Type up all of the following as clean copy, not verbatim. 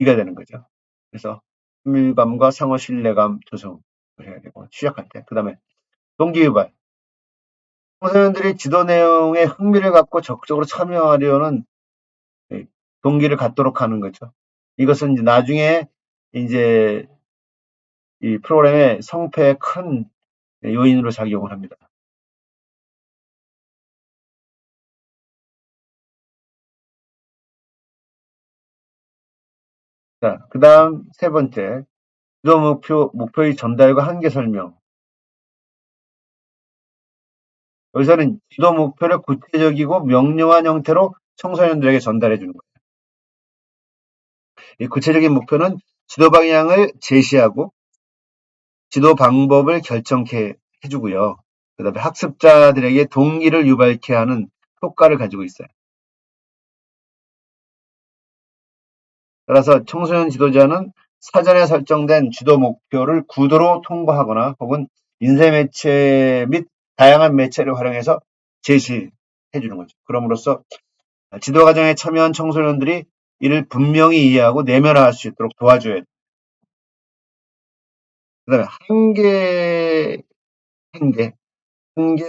B가 되는 거죠. 그래서 친밀감과 상호 신뢰감 조성을 해야 되고 시작할 때. 그 다음에 동기유발. 청소년들이 지도 내용에 흥미를 갖고 적극적으로 참여하려는 동기를 갖도록 하는 거죠. 이것은 이제 나중에 이제 이 프로그램의 성패에 큰 요인으로 작용을 합니다. 자, 그 다음 세 번째, 지도 목표의 전달과 한계 설명. 여기서는 지도 목표를 구체적이고 명료한 형태로 청소년들에게 전달해 주는 거예요. 이 구체적인 목표는 지도 방향을 제시하고 지도 방법을 결정케 해주고요. 그 다음에 학습자들에게 동기를 유발케 하는 효과를 가지고 있어요. 따라서 청소년 지도자는 사전에 설정된 지도 목표를 구도로 통보하거나 혹은 인쇄 매체 및 다양한 매체를 활용해서 제시해 주는 거죠. 그럼으로써 지도 과정에 참여한 청소년들이 이를 분명히 이해하고 내면화할 수 있도록 도와줘야 돼요. 그 다음에 한계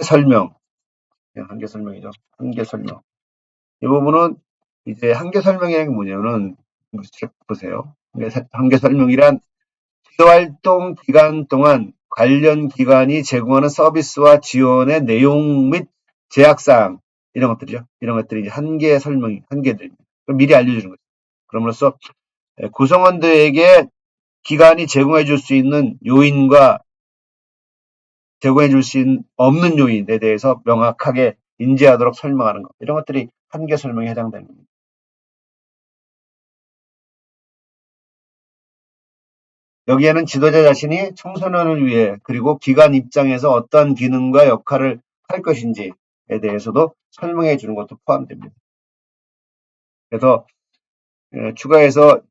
설명. 한계 설명이죠. 한계 설명. 이 부분은 이제 한계 설명이라는 게 뭐냐면은, 책 보세요. 한계 설명이란 지도 활동 기간 동안 관련 기관이 제공하는 서비스와 지원의 내용 및 제약사항, 이런 것들이죠. 이런 것들이 이제 한계들입니다. 미리 알려주는 거죠. 그럼으로써 구성원들에게 기관이 제공해 줄 수 있는 요인과 제공해 줄 수 없는 요인에 대해서 명확하게 인지하도록 설명하는 것. 이런 것들이 한계 설명에 해당되는 겁니다. 여기에는 지도자 자신이 청소년을 위해 그리고 기관 입장에서 어떤 기능과 역할을 할 것인지에 대해서도 설명해 주는 것도 포함됩니다. 그래서 추가해서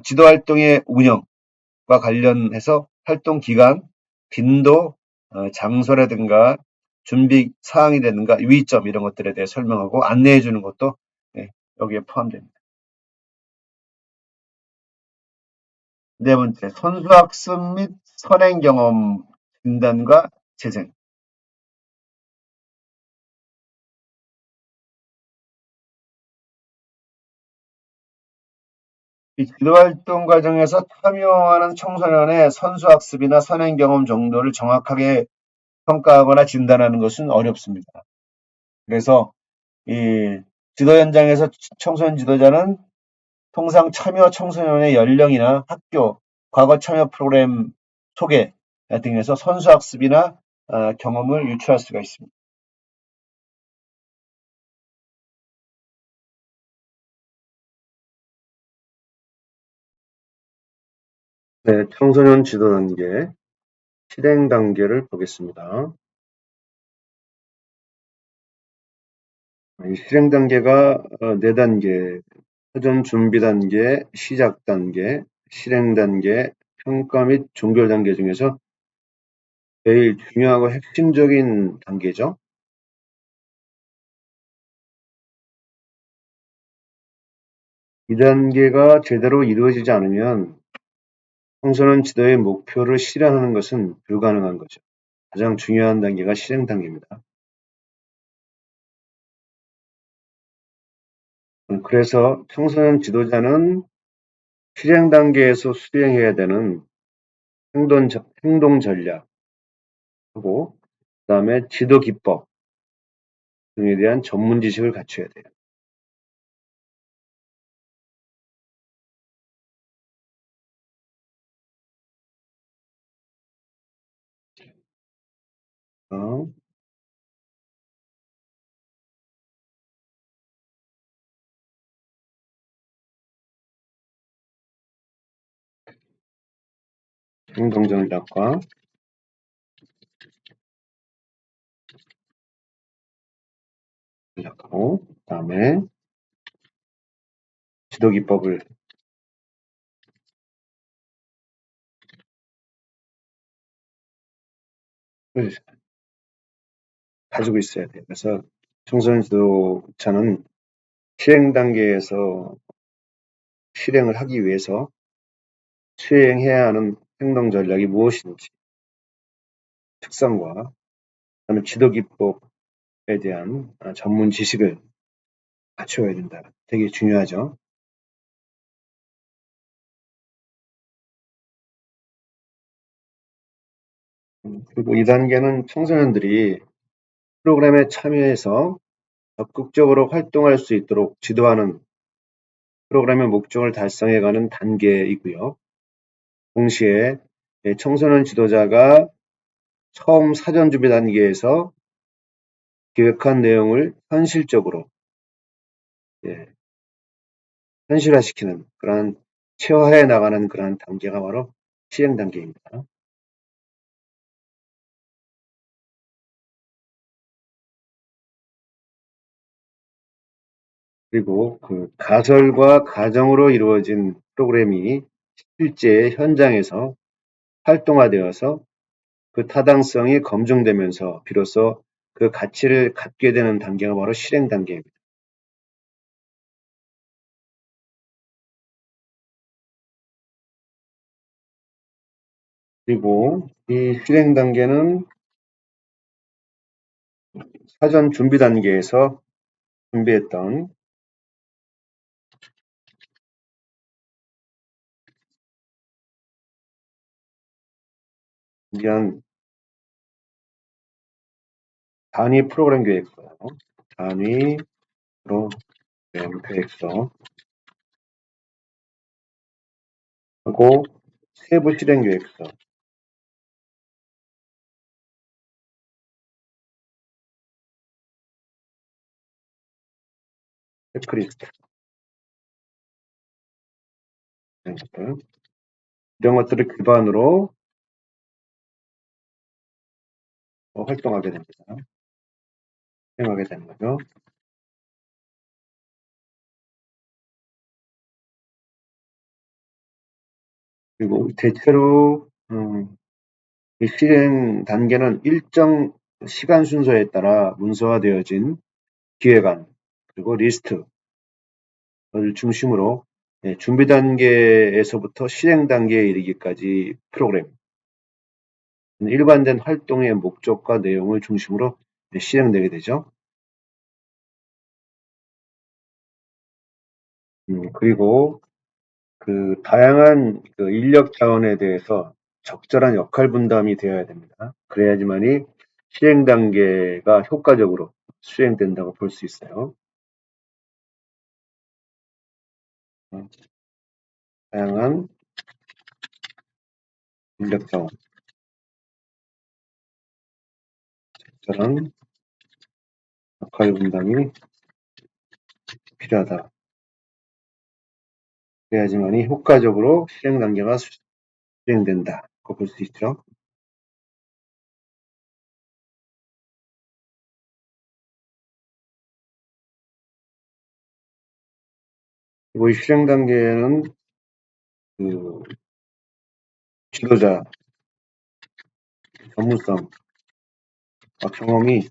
지도 활동의 운영과 관련해서 활동 기간, 빈도, 장소라든가 준비 사항이라든가 유의점 이런 것들에 대해 설명하고 안내해 주는 것도 여기에 포함됩니다. 네 번째, 선수학습 및 선행 경험 진단과 재생. 이 지도활동 과정에서 참여하는 청소년의 선수학습이나 선행 경험 정도를 정확하게 평가하거나 진단하는 것은 어렵습니다. 그래서 이 지도 현장에서 청소년 지도자는 통상 참여 청소년의 연령이나 학교, 과거 참여 프로그램 소개 등에서 선수학습이나 경험을 유추할 수가 있습니다. 네, 청소년 지도 단계, 실행 단계를 보겠습니다. 이 실행 단계가 네 단계, 사전 준비 단계, 시작 단계, 실행 단계, 평가 및 종결 단계 중에서 제일 중요하고 핵심적인 단계죠. 이 단계가 제대로 이루어지지 않으면 청소년 지도의 목표를 실현하는 것은 불가능한 거죠. 가장 중요한 단계가 실행 단계입니다. 그래서 청소년 지도자는 실행 단계에서 수행해야 되는 행동 전략 하고 그다음에 지도 기법 등에 대한 전문 지식을 갖춰야 돼요. 어, 행동 전략과 전략하고 그다음에 지도 기법을 가지고 있어야 돼요. 그래서 청소년 지도자는 실행 단계에서 실행을 하기 위해서 수행해야 하는 행동 전략이 무엇인지 특성과 그다음에 지도 기법에 대한 전문 지식을 갖추어야 된다. 되게 중요하죠. 그리고 이 단계는 청소년들이 프로그램에 참여해서 적극적으로 활동할 수 있도록 지도하는 프로그램의 목적을 달성해가는 단계이고요. 동시에 청소년 지도자가 처음 사전 준비 단계에서 기획한 내용을 현실적으로 현실화시키는 그러한 체화해 나가는 그러한 단계가 바로 시행 단계입니다. 그리고 그 가설과 가정으로 이루어진 프로그램이 실제 현장에서 활동화되어서 그 타당성이 검증되면서 비로소 그 가치를 갖게 되는 단계가 바로 실행 단계입니다. 그리고 이 실행 단계는 사전 준비 단계에서 준비했던 이한 단위 프로그램 계획서, 단위 프로그램 계획서 하고 세부 실행 계획서, 체크리스트 이런 것들 이런 것들을 기반으로 활동하게 됩니다. 수행하게 되는 거죠. 그리고 대체로 이 실행 단계는 일정 시간 순서에 따라 문서화되어진 기획안 그리고 리스트를 중심으로 준비 단계에서부터 실행 단계에 이르기까지 프로그램 일관된 활동의 목적과 내용을 중심으로 실행되게 되죠. 그리고 그 다양한 그 인력 자원에 대해서 적절한 역할 분담이 되어야 됩니다. 그래야지만이 실행 단계가 효과적으로 수행된다고 볼 수 있어요. 다양한 인력 자원, 적절한 역할 분담이 필요하다. 그래야지만이 효과적으로 실행 단계가 수행된다고 볼 수 있죠. 그리고 이 실행 단계에는 그 지도자 전문성, 경험이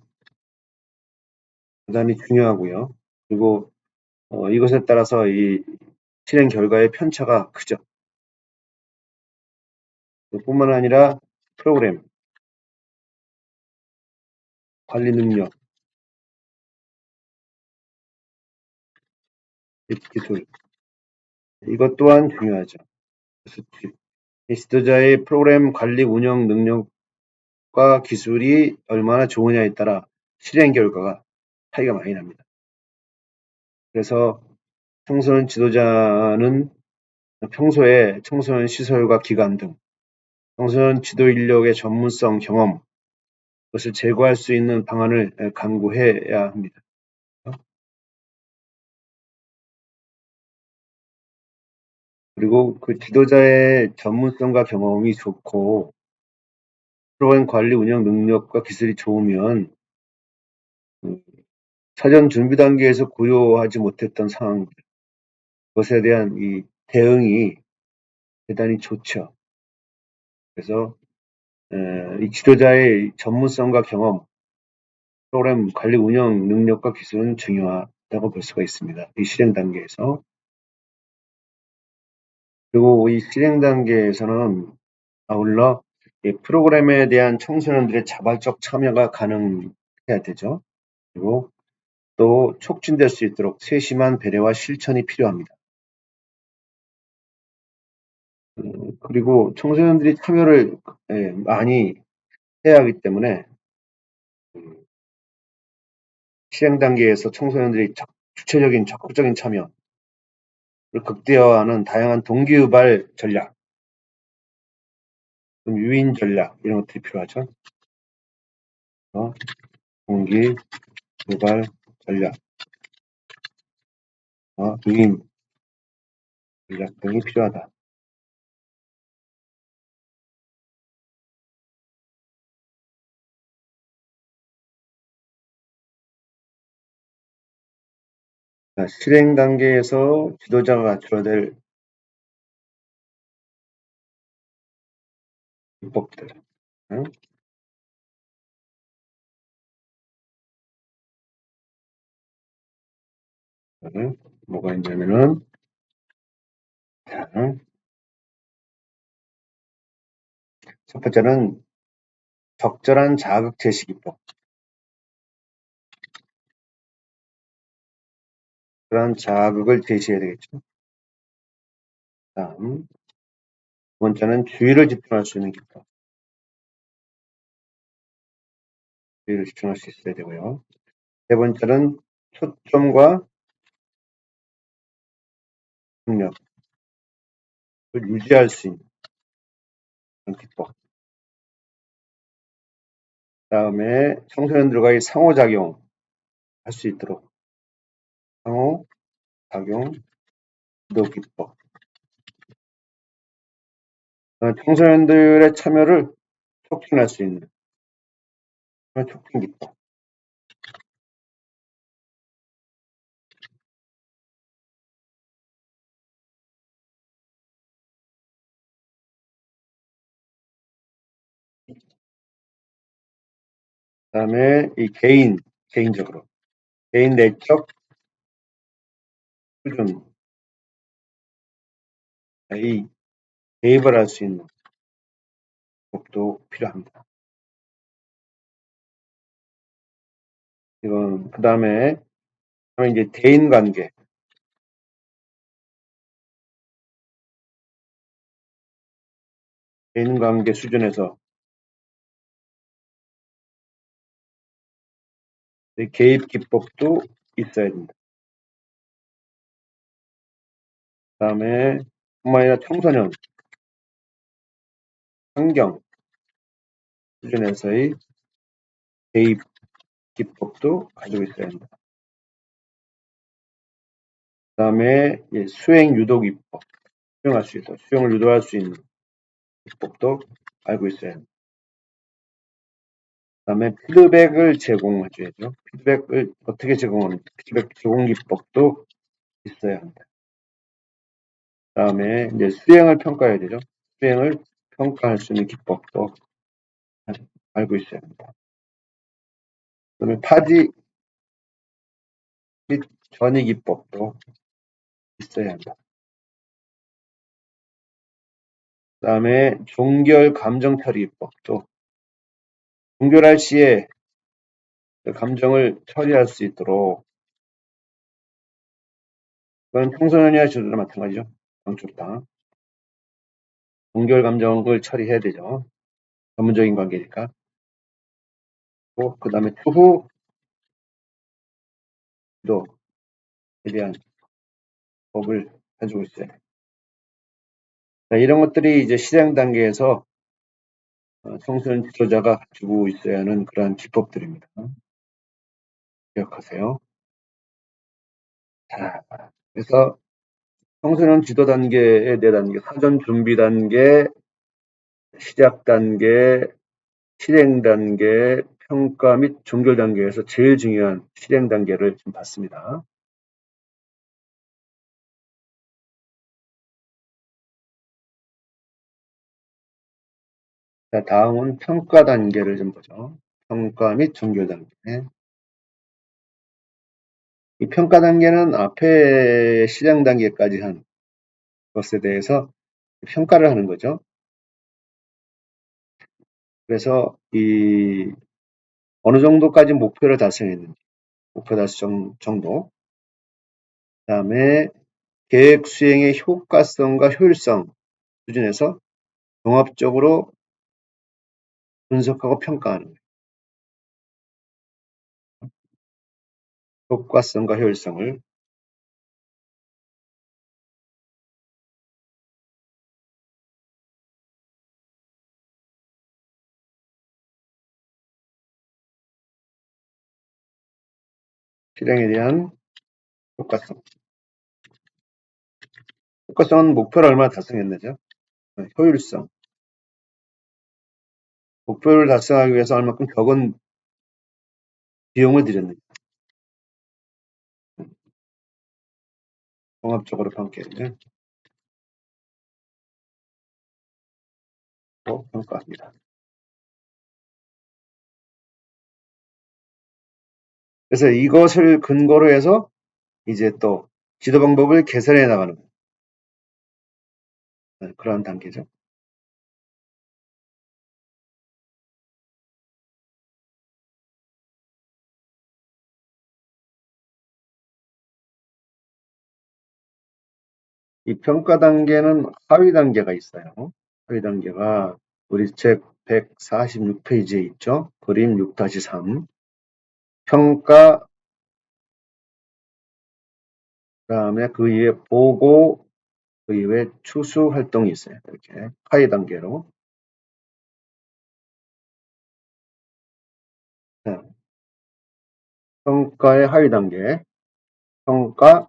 대단히 중요하고요. 그리고 이것에 따라서 이 실행 결과의 편차가 크죠. 뿐만 아니라 프로그램, 관리 능력, 기술 이것 또한 중요하죠. 그래서 이 지도자의 프로그램 관리 운영 능력과 기술이 얼마나 좋으냐에 따라 실행 결과가 차이가 많이 납니다. 그래서 청소년 지도자는 평소에 청소년 시설과 기관 등 청소년 지도 인력의 전문성 경험 그것을 제고할 수 있는 방안을 강구해야 합니다. 그리고 그 지도자의 전문성과 경험이 좋고 프로그램 관리 운영 능력과 기술이 좋으면 사전 준비 단계에서 고려하지 못했던 상황 그것에 대한 이 대응이 대단히 좋죠. 그래서 이 지도자의 전문성과 경험, 프로그램 관리 운영 능력과 기술은 중요하다고 볼 수가 있습니다. 이 실행 단계에서. 그리고 이 실행 단계에서는 아울러 이 프로그램에 대한 청소년들의 자발적 참여가 가능해야 되죠. 그리고 또 촉진될 수 있도록 세심한 배려와 실천이 필요합니다. 그리고 청소년들이 참여를 많이 해야 하기 때문에 음, 실행 단계에서 청소년들이 주체적인 적극적인 참여를 극대화하는 다양한 동기유발 전략, 유인 전략 이런 것들이 필요하죠. 동기유발 전략, 유인 전략 등이 필요하다. 실행 단계에서 지도자가 갖춰야 될 기법들. 응? 뭐가 있냐면은, 자, 첫 번째는 적절한 자극 제시 기법. 그런 자극을 제시해야 되겠죠. 다음, 두 번째는 주의를 집중할 수 있는 기법. 주의를 집중할 수 있어야 되고요. 세 번째는 초점과 능력을 유지할 수 있는 기법. 다음에 청소년들과의 상호작용 할 수 있도록 상호작용 지도 기법. 청소년들의 참여를 촉진할 수 있는 그런 촉진 기법. 그다음에 이 개인적으로 개인 내적 수준의 개입을 할 수 있는 법도 필요합니다. 이건 그다음에 이제 대인 관계 수준에서 개입 기법도 있어야 된다. 그다음에 뿐만 아니라 청소년 환경 수준에서의 개입 기법도 가지고 있어야 한다. 그다음에 수행 유도 기법, 수용을 유도할 수 있는 기법도 알고 있어야 한다. 그다음에 피드백을 제공해줘야죠. 피드백을 어떻게 제공하는지 피드백 제공 기법도 있어야 합니다. 그다음에 이제 수행을 평가해야 되죠. 수행을 평가할 수 있는 기법도 알고 있어야 합니다. 그다음에 타지 및 전이 기법도 있어야 한다. 그다음에 종결 감정 처리 기법도 종결할 시에 감정을 처리할 수 있도록 그건 청소년이나 지도자나 마찬가지죠. 양쪽 다. 종결 감정을 처리해야 되죠. 전문적인 관계니까. 그 다음에 추후 지도에 대한 법을 가지고 있어요. 자, 이런 것들이 이제 실행 단계에서 청소년 지도자가 가지고 있어야 하는 그러한 기법들입니다. 기억하세요. 자, 그래서 청소년 지도 단계의 4단계, 사전 준비 단계, 시작 단계, 실행 단계, 평가 및 종결 단계에서 제일 중요한 실행 단계를 좀 봤습니다. 자, 다음은 평가 단계를 좀 보죠. 평가 및 종결 단계. 이 평가 단계는 앞에 실행 단계까지 한 것에 대해서 평가를 하는 거죠. 그래서 어느 정도까지 목표를 달성했는지, 목표 달성 정도, 그다음에 계획 수행의 효과성과 효율성 수준에서 종합적으로 분석하고 평가하는 거예요. 효과성과 효율성을. 실행에 대한 효과성. 효과성은 목표를 얼마나 달성했느죠. 효율성. 목표를 달성하기 위해서 얼마큼 적은 비용을 들였는지. 종합적으로 평가해서 평가합니다. 그래서 이것을 근거로 해서 이제 또 지도 방법을 개선해 나가는 그런 단계죠. 이 평가 단계는 하위 단계가 있어요. 하위 단계가 우리 책 146페이지에 있죠. 그림 6-3. 평가, 그다음에 그 이후에 보고, 그 이후에 추수 활동이 있어요. 이렇게 하위 단계로. 자, 평가의 하위 단계. 평가,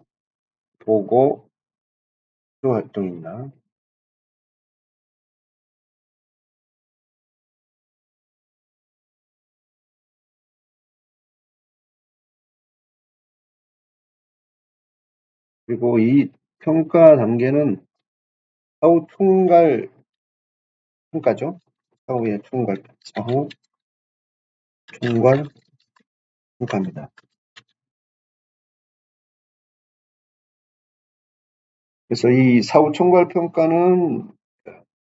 보고, 추수 활동입니다. 그리고 이 평가 단계는 사후 총괄 평가죠. 사후의 총괄, 사후 총괄 평가입니다. 그래서 이 사후 총괄 평가는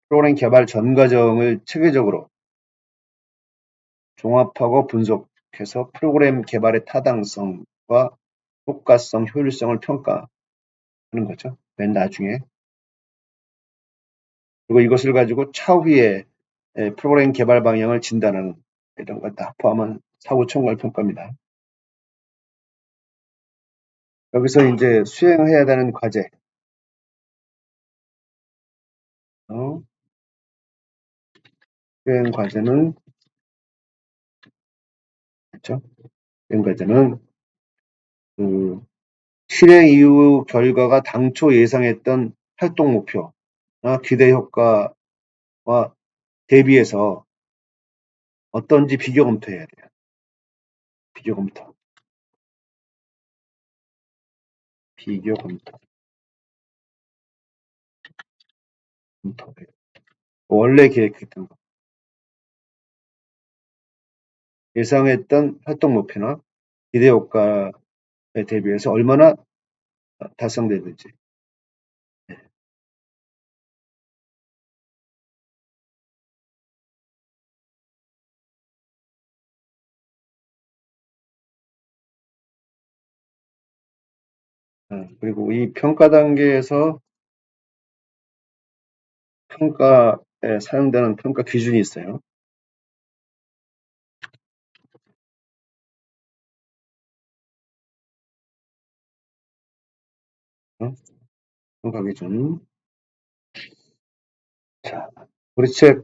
프로그램 개발 전 과정을 체계적으로 종합하고 분석해서 프로그램 개발의 타당성과 효과성, 효율성을 평가하는 거죠. 맨 나중에. 그리고 이것을 가지고 차후에 프로그램 개발 방향을 진단하는 이런 걸 다 포함한 사후 총괄 평가입니다. 여기서 이제 수행해야 되는 과제. 수행 과제는, 그렇죠? 수행 과제는 그 실행 이후 결과가 당초 예상했던 활동 목표나 기대 효과와 대비해서 어떤지 비교 검토해야 돼요. 비교 검토. 비교 검토. 검토. 원래 계획했던 거. 예상했던 활동 목표나 기대 효과에 대비해서 얼마나 달성되는지. 그리고 이 평가 단계에서 평가에 사용되는 평가 기준이 있어요. 평가 기준. 자, 우리 책에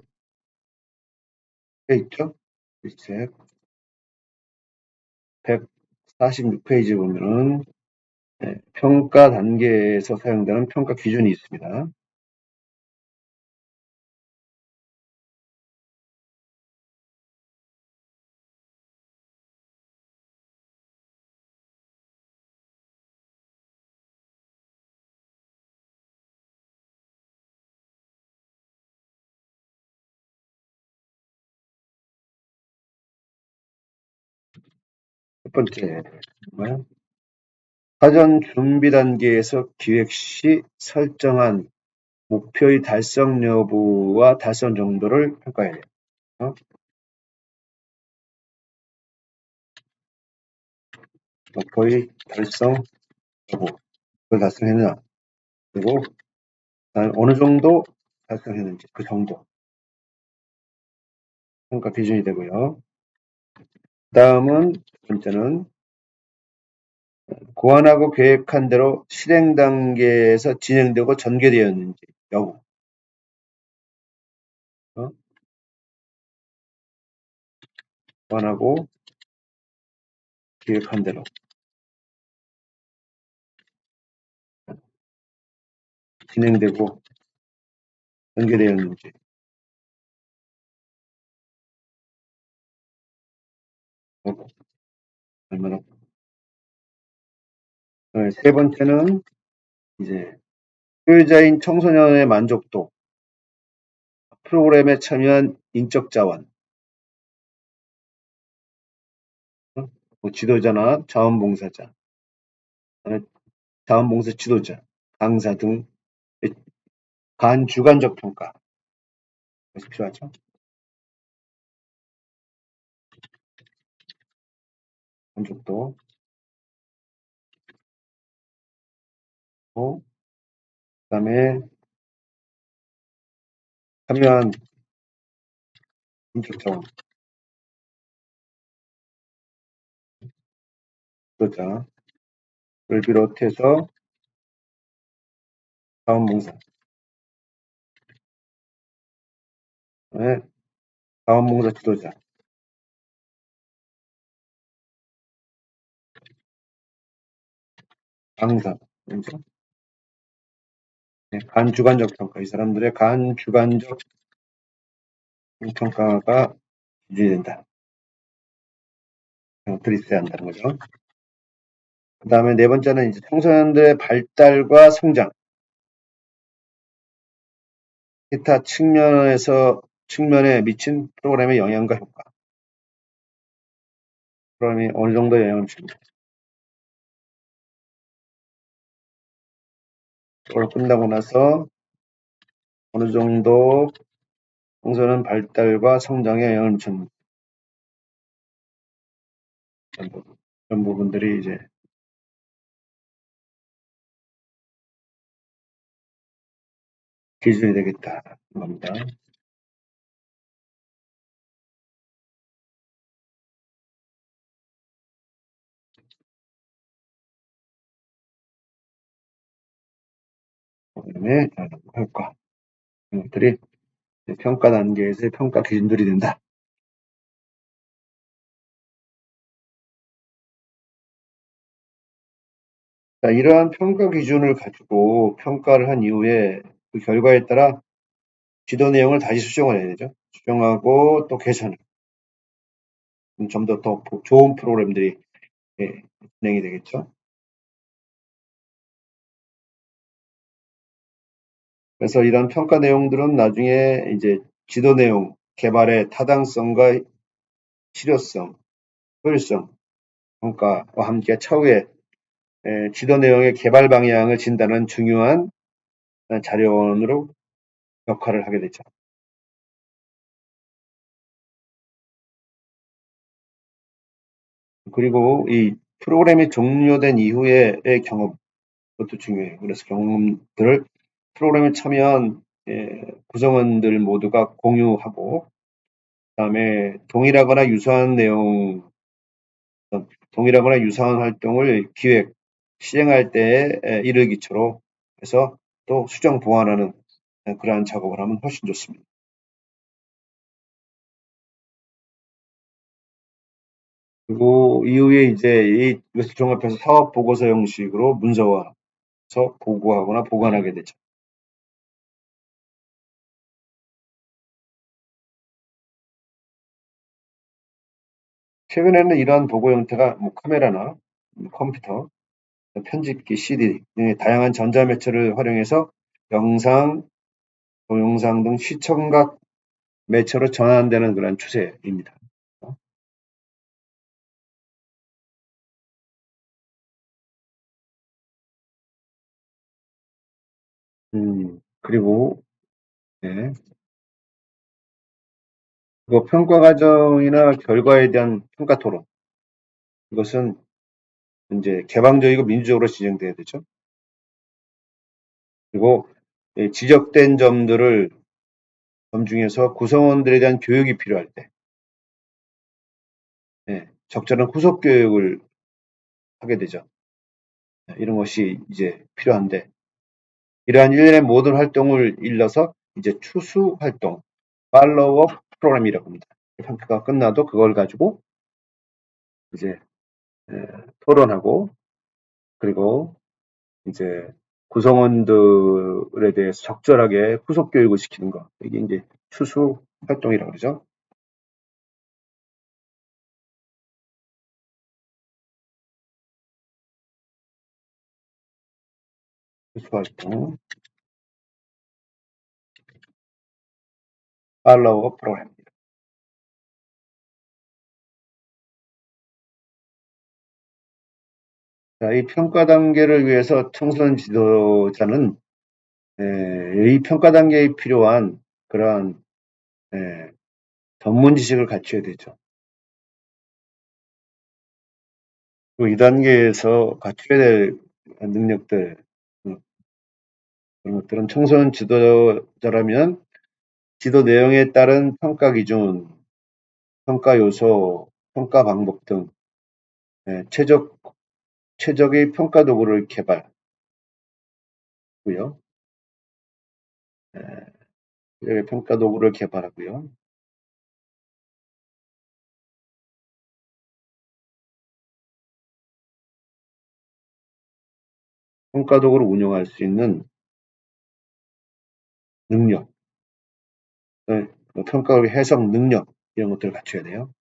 있죠? 우리 책 146페이지 보면은 평가 단계에서 사용되는 평가 기준이 있습니다. 첫 번째, 뭐야? 사전 준비 단계에서 기획 시 설정한 목표의 달성 여부와 달성 정도를 평가해야 돼요. 어? 목표의 달성 여부, 그걸 달성했느냐, 그리고 어느 정도 달성했는지, 그 정도 평가 기준이 되고요. 다음은 두 번째는 고안하고 계획한 대로 실행 단계에서 진행되고 전개되었는지 여부. 어? 고안하고 계획한 대로 진행되고 전개되었는지 여부. 얼마나. 세 번째는 이제 소유자인 청소년의 만족도, 프로그램에 참여한 인적 자원, 뭐 지도자나 자원봉사자, 자원봉사 지도자, 강사 등 간주관적 평가, 것이 필요하죠. 만족도, 그다음에 참여한 인적 자원, 지도자를 비롯해서 자원봉사, 자원봉사 지도자, 강사, 그죠? 간주관적 평가, 이 사람들의 간주관적 평가가 기준이 된다. 것들이 있어야 한다는 거죠. 그 다음에 네 번째는 이제 청소년들의 발달과 성장, 기타 측면에 미친 프로그램의 영향과 효과. 프로그램이 어느 정도 영향을 미칩니다. 그걸 끝나고 나서 어느 정도 청소년 발달과 성장에 영향을 미쳤는지. 그런 부분들이 이제 기준이 되겠다는 겁니다. 그다음에 효과. 이런 것들이 평가 단계에서의 평가 기준들이 된다. 자, 이러한 평가 기준을 가지고 평가를 한 이후에 그 결과에 따라 지도 내용을 다시 수정을 해야 되죠. 수정하고 또 개선을. 좀 더 좋은 프로그램들이 진행이 되겠죠. 그래서 이런 평가 내용들은 나중에 이제 지도 내용 개발의 타당성과 실효성, 효율성 평가와 함께 차후에 지도 내용의 개발 방향을 진단하는 중요한 자료원으로 역할을 하게 되죠. 그리고 이 프로그램이 종료된 이후의 경험, 그것도 중요해요. 그래서 경험들을 프로그램에 참여한 구성원들 모두가 공유하고, 그다음에 동일하거나 유사한 활동을 기획, 시행할 때에 이를 기초로 해서 또 수정 보완하는 그러한 작업을 하면 훨씬 좋습니다. 그리고 이후에 이제 이것을 종합해서 사업 보고서 형식으로 문서화해서 보고하거나 보관하게 되죠. 최근에는 이러한 보고 형태가 뭐 카메라나 컴퓨터, 편집기, CD 등의 다양한 전자매체를 활용해서 영상, 동영상 등 시청각 매체로 전환되는 그런 추세입니다. 그리고 네. 그 평가 과정이나 결과에 대한 평가 토론. 이것은 이제 개방적이고 민주적으로 진행돼야 되죠. 그리고 지적된 점들을 점중해서 구성원들에 대한 교육이 필요할 때, 적절한 후속 교육을 하게 되죠. 이런 것이 이제 필요한데, 이러한 일련의 모든 활동을 일러서 이제 추수 활동, 팔로우업 프로그램이라고 합니다. 평가가 끝나도 그걸 가지고 이제 토론하고, 그리고 이제 구성원들에 대해서 적절하게 후속 교육을 시키는 거. 이게 이제 추수 활동이라고 그러죠. 추수 활동, 팔로우업 프로그램. 자, 이 평가 단계를 위해서 청소년 지도자는 이 평가 단계에 필요한 그러한 에, 전문 지식을 갖춰야 되죠. 그리고 이 단계에서 갖춰야 될 능력들, 음, 그런 것들은 청소년 지도자라면 지도 내용에 따른 평가 기준, 평가 요소, 평가 방법 등 최적의 평가 도구를 개발하고요. 평가 도구를 개발하고요. 평가 도구를 운영할 수 있는 능력, 평가의 해석 능력 이런 것들을 갖춰야 돼요.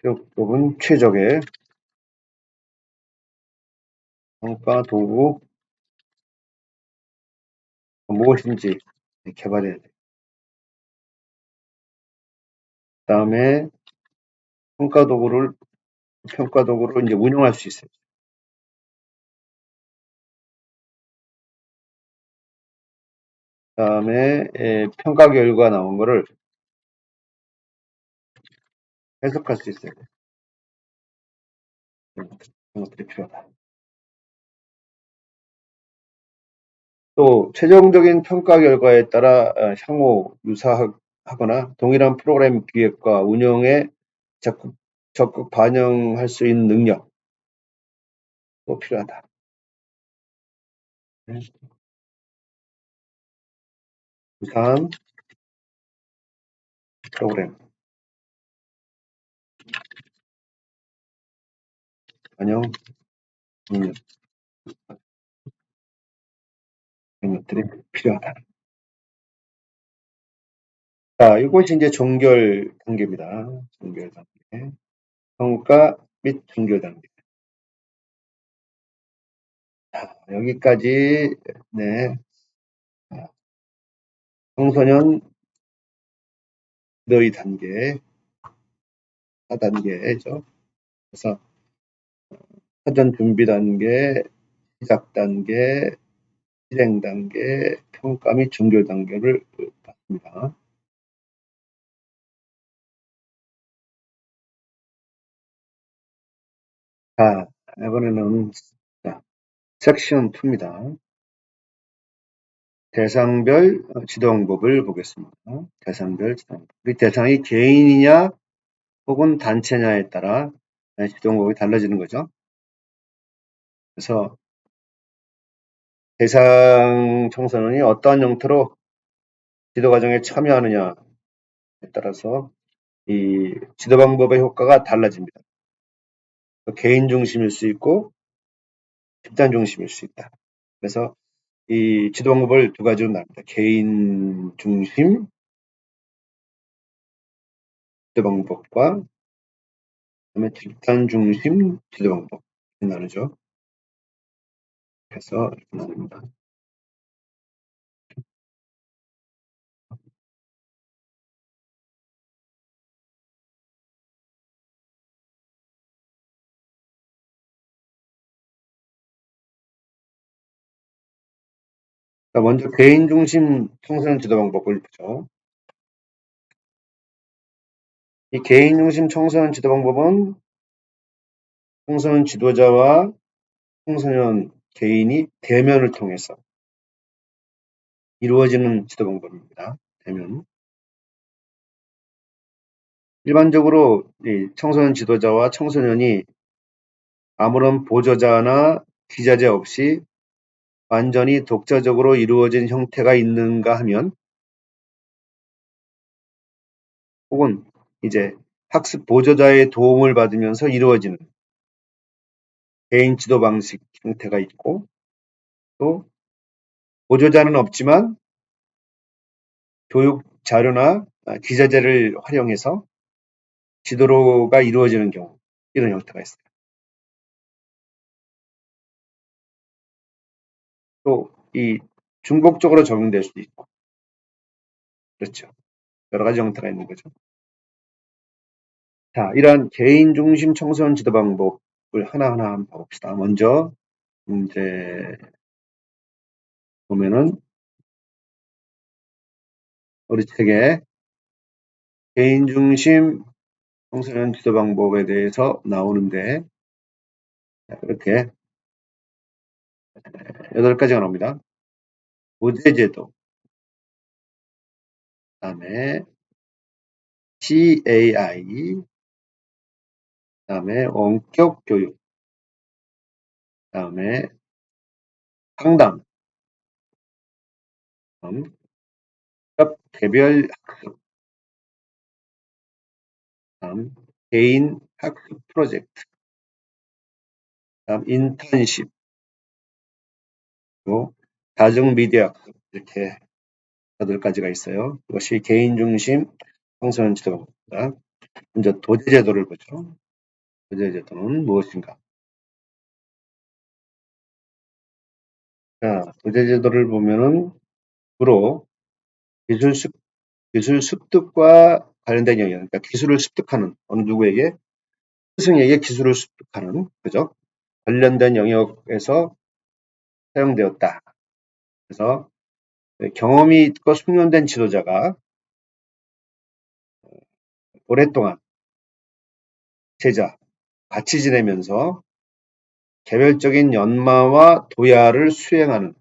교육법은 최적의 평가 도구 무엇인지 개발해야 돼요. 그다음에 평가 도구를 이제 운영할 수 있어요. 그다음에 평가 결과 나온 거를 해석할 수 있어요. 그런 것들이 필요하다. 또 최종적인 평가 결과에 따라 향후 유사하거나 동일한 프로그램 기획과 운영에 적극 반영할 수 있는 능력도 필요하다. 유사한 프로그램 반영 능력 이런 것들이 필요하다. 자, 이것이 이제 종결 단계입니다. 종결 단계. 평가 및 종결 단계. 자, 여기까지 네. 청소년 너희 단계 4단계죠. 그래서 사전 준비 단계, 시작 단계, 실행 단계, 평가 및 종결 단계를 봤습니다. 자, 이번에는 섹션 2입니다. 대상별 지도 방법을 보겠습니다. 대상별 지도 방법. 우리 대상이 개인이냐 혹은 단체냐에 따라 지도 방법이 달라지는 거죠. 그래서 대상 청소년이 어떠한 형태로 지도 과정에 참여하느냐에 따라서 이 지도 방법의 효과가 달라집니다. 개인 중심일 수 있고 집단 중심일 수 있다. 그래서 이 지도 방법을 두 가지로 나눕니다. 개인 중심 지도 방법과 그다음에 집단 중심 지도 방법 나누죠. 그래서 이렇게 나눕니다. 자, 먼저 개인 중심 청소년 지도 방법을 보죠. 이 개인 중심 청소년 지도 방법은 청소년 지도자와 청소년 개인이 대면을 통해서 이루어지는 지도 방법입니다. 대면. 일반적으로 이 청소년 지도자와 청소년이 아무런 보조자나 기자재 없이 완전히 독자적으로 이루어진 형태가 있는가 하면, 혹은 이제 학습 보조자의 도움을 받으면서 이루어지는 개인 지도 방식 형태가 있고, 또 보조자는 없지만 교육 자료나 기자재를 활용해서 지도가 이루어지는 경우, 이런 형태가 있어요. 또 이 중복적으로 적용될 수도 있고, 그렇죠. 여러 가지 형태가 있는 거죠. 자, 이러한 개인 중심 청소년 지도 방법을 하나하나 한번 봐봅시다. 먼저 이제 보면은 우리 책에 개인 중심 청소년 지도 방법에 대해서 나오는데, 이렇게 8가지가 나옵니다. 도제제도, 그다음에 CAI, 그다음에 원격 교육, 그다음에 상담, 개별 학습, 다음 개인 학습 프로젝트, 다음 인턴십, 또 다중 미디어 학습, 이렇게 8가지가 있어요. 이것이 개인 중심 청소년 지도 방법입니다. 먼저 도제제도를 보죠. 도제제도는 무엇인가? 자, 도제제도를 보면은 주로 기술 습, 기술 습득과 관련된 영역, 그러니까 기술을 습득하는 어느 누구에게 스승에게 기술을 습득하는, 그죠? 관련된 영역에서 사용되었다. 그래서 경험이 있고 숙련된 지도자가 오랫동안 제자 같이 지내면서 개별적인 연마와 도야를 수행하는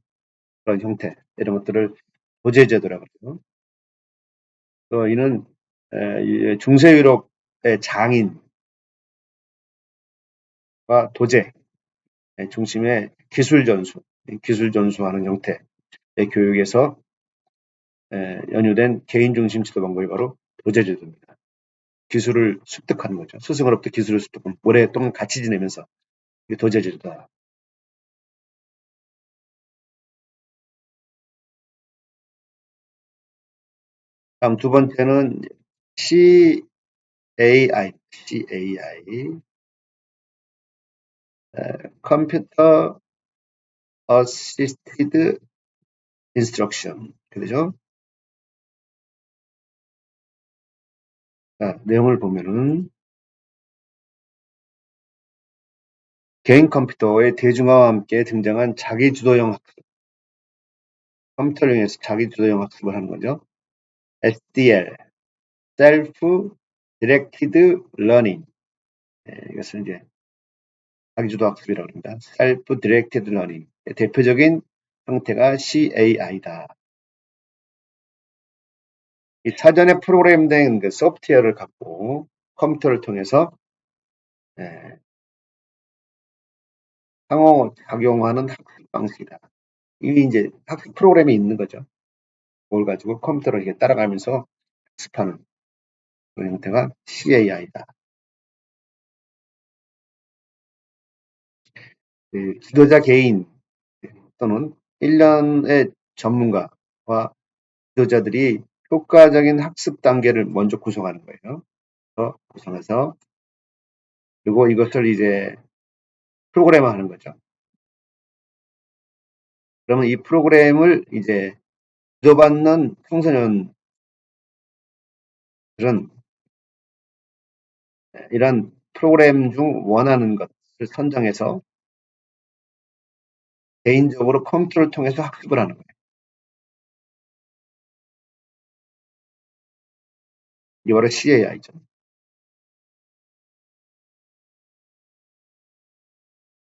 그런 형태, 이런 것들을 도제제도라고 그러죠. 또 이는 중세 유럽의 장인과 도제 중심의 기술 전수하는 형태의 교육에서 연유된 개인 중심 지도 방법이 바로 도제제도입니다. 기술을 습득하는 거죠. 스승으로부터 기술을 습득하는, 오랫동안 같이 지내면서. 이게 도제제도다. 다음 두 번째는 CAI, Computer Assisted Instruction. 그죠? 자, 내용을 보면은 개인 컴퓨터의 대중화와 함께 등장한 자기주도형 학습, 컴퓨터를 이용해서 자기주도형 학습을 하는 거죠. SDL, Self Directed Learning. 이것을 이제 자기주도 학습이라고 합니다. Self Directed Learning. 대표적인 형태가 CAI다. 이 사전에 프로그램된 그 소프트웨어를 갖고 컴퓨터를 통해서 상호 작용하는 학습 방식이다. 이게 이제 학습 프로그램이 있는 거죠. 그걸 가지고 컴퓨터를 이렇게 따라가면서 학습하는 그런 형태가 CAI다. 지도자 개인 또는 1년의 전문가와 지도자들이 효과적인 학습 단계를 먼저 구성하는 거예요. 구성해서 그리고 이것을 이제 프로그램화하는 거죠. 그러면 이 프로그램을 이제 주고받는 청소년들은 이런 프로그램 중 원하는 것을 선정해서 개인적으로 컴퓨터를 통해서 학습을 하는 거예요. 이게 바로 CAI죠.